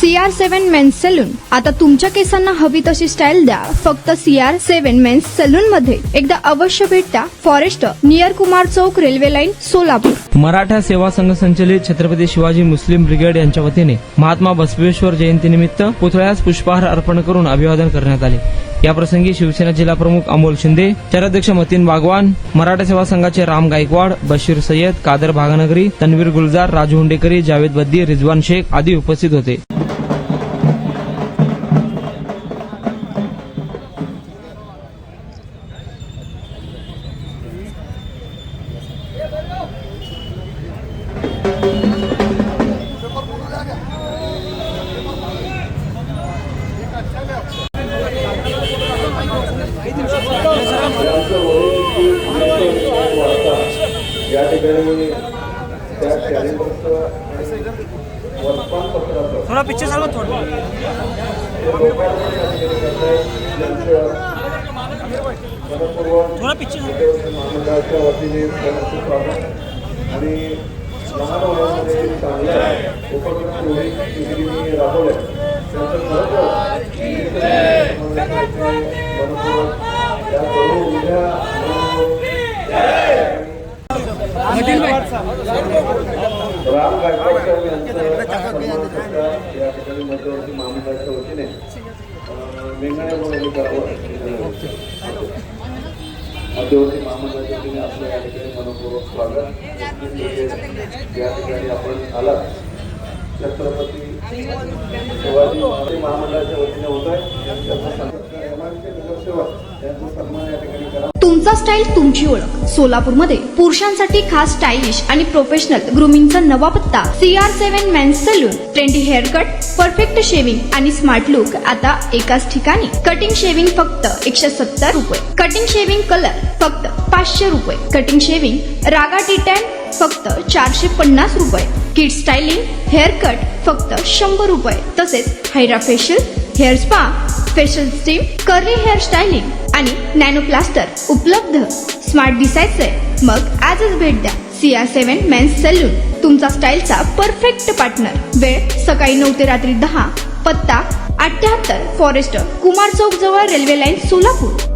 CR7 men's salon. आता तुमच्या केसांना हवी तशी स्टाईल द्या फक्त CR7 मेन्स सलून मध्ये. एकदा अवश्य भेट द्या. फॉरेस्ट नियर कुमार चौक, रेल्वे लाईन, सोलापूर. मराठा सेवा संघ संचलित छत्रपती शिवाजी मुस्लिम ब्रिगेड यांच्या वतीने महात्मा बसवेश्वर जयंतीनिमित्त पुतळ्यास पुष्पहार अर्पण करून अभिवादन करण्यात आले. याप्रसंगी शिवसेना जिल्हा प्रमुख अमोल शिंदे, शहराध्यक्ष मतीन बागवान, मराठा सेवा संघाचे राम गायकवाड, बशीर सय्यद, कादर भागानगरी, तन्वीर गुलजार, राजू हुंडेकरी, जावेद बद्दी, रिजवान शेख आदी उपस्थित होते. या ठिकाणी त्या कॅलेंडरचं वर्तमानपत्राचं थोड़ा पीछे चलो थोड़ा पीछे महामंडळाच्या वतीने सर्वांचं स्वागत आणि लहान वयामध्ये चांगल्या उपक्रम राबवल्या त्यांचं राम गायकवाड यांचं या ठिकाणी मध्यवर्ती महामंडळाच्या वतीने वेंगणे म्हणून करावं. मध्यवर्ती महामंडळाच्या वतीने आपलं या ठिकाणी मनपूर्वक स्वागत. या ठिकाणी आपण आला छत्रपती शिवाजी महामंडळाच्या वतीने होत आहे. त्यांचा सन्मान या ठिकाणी करा. तुमचा स्टाईल तुमची ओळख. सोलापूरमध्ये पुरुषांसाठी खास स्टायलिश आणि प्रोफेशनल ग्रूमिंगचा नवा पत्ता CR7 men's salon. Trendy hair cut, perfect shaving आणि स्मार्ट लुक आता एकाच ठिकाणी. कटिंग शेविंग फक्त 170 रुपये. कटिंग शेविंग कलर फक्त 500 रुपये. कटिंग शेविंग रागा टी10 फक्त 450 रुपये. किड स्टायलिंग हेअर कट फक्त 100 रुपये. तसेच hydra facial, hair spa, facial steam, curly hair styling आणि नॅनो प्लास्टर उपलब्ध. स्मार्ट दिसायचंय मग आजच भेट द्या CR7 मेन्स सलून, तुमचा स्टाईलचा परफेक्ट पार्टनर. वेळ सकाळी 9 ते रात्री 10. पत्ता 78 फॉरेस्ट कुमार चौक जवळ, रेल्वे लाईन, सोलापूर.